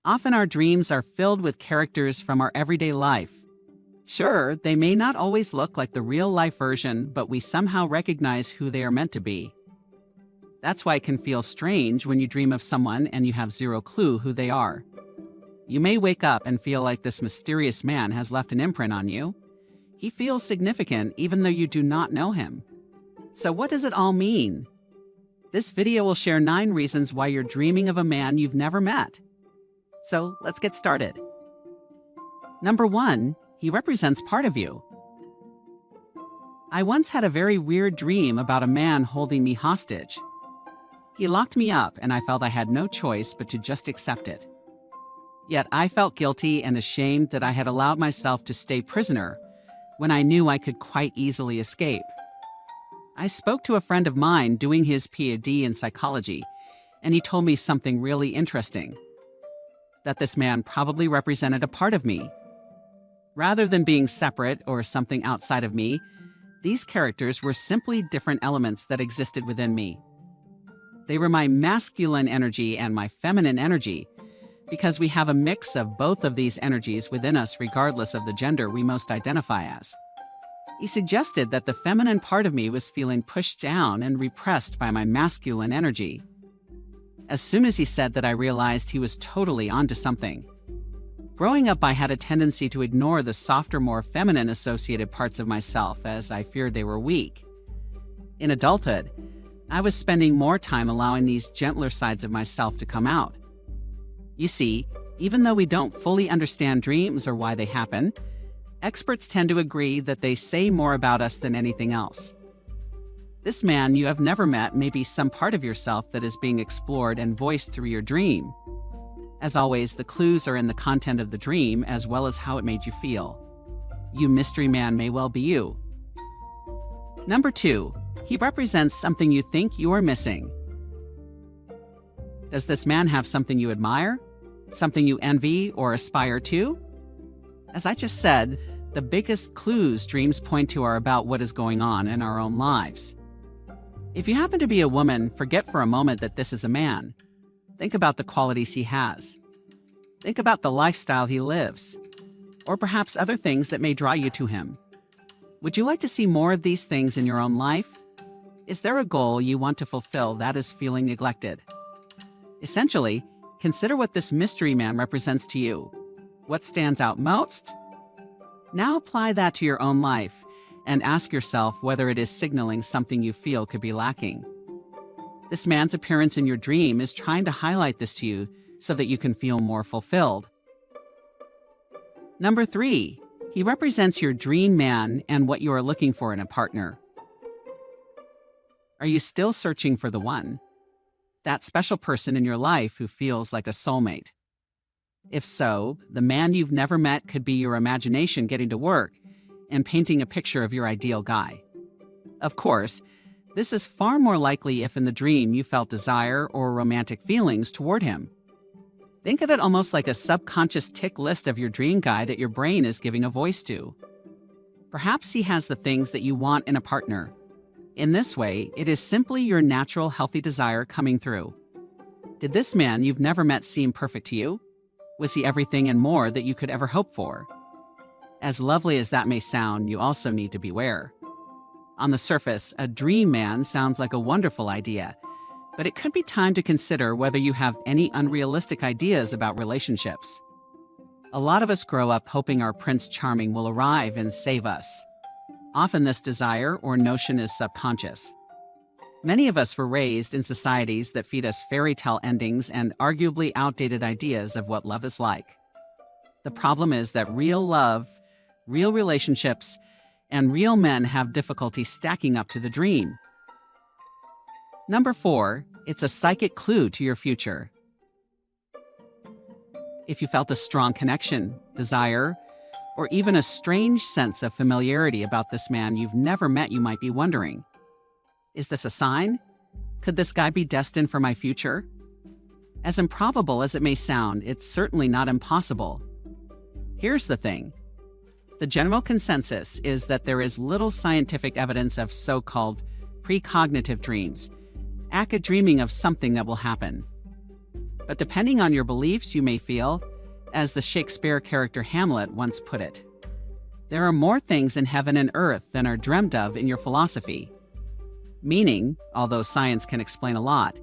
Often our dreams are filled with characters from our everyday life. Sure, they may not always look like the real-life version, but we somehow recognize who they are meant to be. That's why it can feel strange when you dream of someone and you have zero clue who they are. You may wake up and feel like this mysterious man has left an imprint on you. He feels significant even though you do not know him. So what does it all mean? This video will share 9 reasons why you're dreaming of a man you've never met. So let's get started. Number 1, he represents part of you. I once had a very weird dream about a man holding me hostage. He locked me up and I felt I had no choice but to just accept it. Yet I felt guilty and ashamed that I had allowed myself to stay prisoner when I knew I could quite easily escape. I spoke to a friend of mine doing his PhD in psychology, and he told me something really interesting. That this man probably represented a part of me. Rather than being separate or something outside of me, these characters were simply different elements that existed within me. They were my masculine energy and my feminine energy, because we have a mix of both of these energies within us regardless of the gender we most identify as. He suggested that the feminine part of me was feeling pushed down and repressed by my masculine energy. As soon as he said that, I realized he was totally onto something. Growing up, I had a tendency to ignore the softer, more feminine associated parts of myself as I feared they were weak. In adulthood, I was spending more time allowing these gentler sides of myself to come out. You see, even though we don't fully understand dreams or why they happen, experts tend to agree that they say more about us than anything else. This man you have never met may be some part of yourself that is being explored and voiced through your dream. As always, the clues are in the content of the dream as well as how it made you feel. You mystery man may well be you. Number 2, he represents something you think you are missing. Does this man have something you admire? Something you envy or aspire to? As I just said, the biggest clues dreams point to are about what is going on in our own lives. If you happen to be a woman, forget for a moment that this is a man. Think about the qualities he has. Think about the lifestyle he lives, or perhaps other things that may draw you to him. Would you like to see more of these things in your own life? Is there a goal you want to fulfill that is feeling neglected? Essentially, consider what this mystery man represents to you. What stands out most? Now apply that to your own life and ask yourself whether it is signaling something you feel could be lacking. This man's appearance in your dream is trying to highlight this to you so that you can feel more fulfilled. Number 3, he represents your dream man and what you are looking for in a partner. Are you still searching for the one? That special person in your life who feels like a soulmate? If so, the man you've never met could be your imagination getting to work and painting a picture of your ideal guy. Of course, this is far more likely if in the dream you felt desire or romantic feelings toward him. Think of it almost like a subconscious tick list of your dream guy that your brain is giving a voice to. Perhaps he has the things that you want in a partner. In this way, it is simply your natural, healthy desire coming through. Did this man you've never met seem perfect to you? Was he everything and more that you could ever hope for? As lovely as that may sound, you also need to beware. On the surface, a dream man sounds like a wonderful idea, but it could be time to consider whether you have any unrealistic ideas about relationships. A lot of us grow up hoping our Prince Charming will arrive and save us. Often this desire or notion is subconscious. Many of us were raised in societies that feed us fairy tale endings and arguably outdated ideas of what love is like. The problem is that real love, real relationships, and real men have difficulty stacking up to the dream. Number 4, it's a psychic clue to your future. If you felt a strong connection, desire, or even a strange sense of familiarity about this man you've never met, you might be wondering, is this a sign? Could this guy be destined for my future? As improbable as it may sound, it's certainly not impossible. Here's the thing. The general consensus is that there is little scientific evidence of so-called precognitive dreams, dreaming of something that will happen. But depending on your beliefs, you may feel, as the Shakespeare character Hamlet once put it, there are more things in heaven and earth than are dreamt of in your philosophy. Meaning, although science can explain a lot,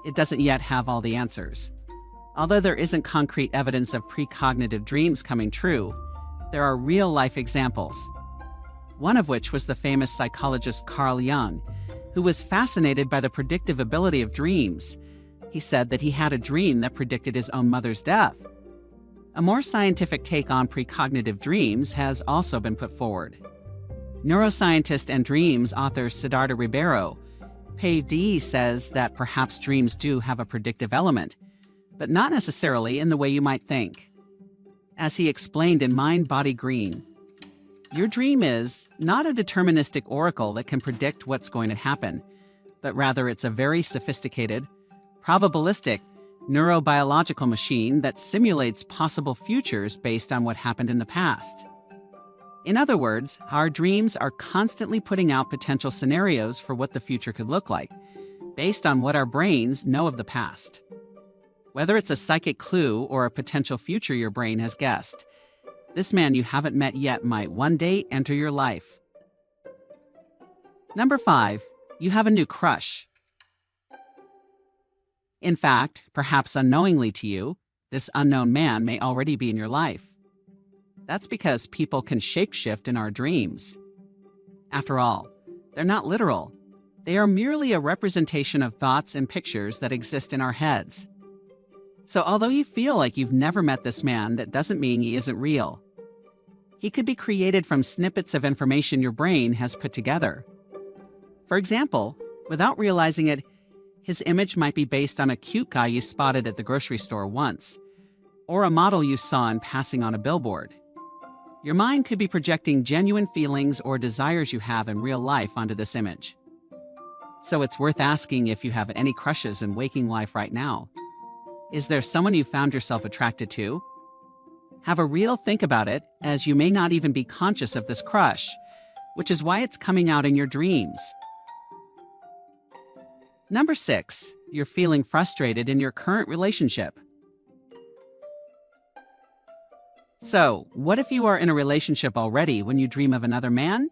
it doesn't yet have all the answers. Although there isn't concrete evidence of precognitive dreams coming true, there are real-life examples. One of which was the famous psychologist Carl Jung, who was fascinated by the predictive ability of dreams. He said that he had a dream that predicted his own mother's death. A more scientific take on precognitive dreams has also been put forward. Neuroscientist and dreams author Siddhartha Ribeiro, PhD, says that perhaps dreams do have a predictive element, but not necessarily in the way you might think. As he explained in Mind Body Green, your dream is not a deterministic oracle that can predict what's going to happen, but rather it's a very sophisticated, probabilistic, neurobiological machine that simulates possible futures based on what happened in the past. In other words, our dreams are constantly putting out potential scenarios for what the future could look like, based on what our brains know of the past. Whether it's a psychic clue or a potential future your brain has guessed, this man you haven't met yet might one day enter your life. Number 5. You have a new crush. In fact, perhaps unknowingly to you, this unknown man may already be in your life. That's because people can shapeshift in our dreams. After all, they're not literal. They are merely a representation of thoughts and pictures that exist in our heads. So although you feel like you've never met this man, that doesn't mean he isn't real. He could be created from snippets of information your brain has put together. For example, without realizing it, his image might be based on a cute guy you spotted at the grocery store once, or a model you saw in passing on a billboard. Your mind could be projecting genuine feelings or desires you have in real life onto this image. So it's worth asking if you have any crushes in waking life right now. Is there someone you found yourself attracted to? Have a real think about it, as you may not even be conscious of this crush, which is why it's coming out in your dreams. Number 6. You're feeling frustrated in your current relationship. So, what if you are in a relationship already when you dream of another man?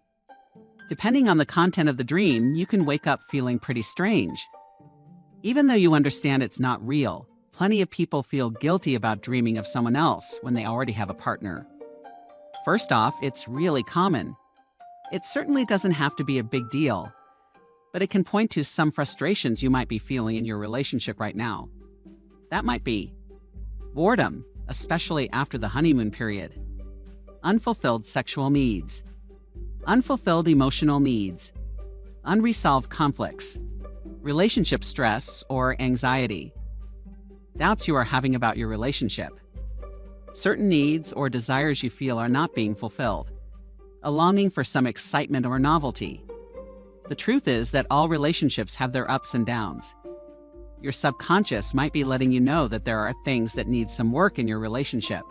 Depending on the content of the dream, you can wake up feeling pretty strange. Even though you understand it's not real, plenty of people feel guilty about dreaming of someone else when they already have a partner. First off, it's really common. It certainly doesn't have to be a big deal, but it can point to some frustrations you might be feeling in your relationship right now. That might be boredom, especially after the honeymoon period, unfulfilled sexual needs, unfulfilled emotional needs, unresolved conflicts, relationship stress or anxiety, doubts you are having about your relationship, certain needs or desires you feel are not being fulfilled, a longing for some excitement or novelty. The truth is that all relationships have their ups and downs. Your subconscious might be letting you know that there are things that need some work in your relationship.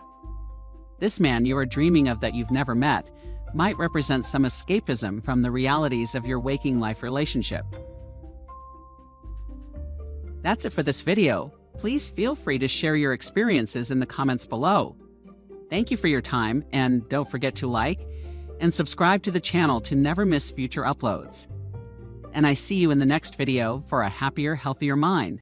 This man you are dreaming of that you've never met might represent some escapism from the realities of your waking life relationship. That's it for this video. Please feel free to share your experiences in the comments below. Thank you for your time, and don't forget to like and subscribe to the channel to never miss future uploads. And I see you in the next video for a happier, healthier mind.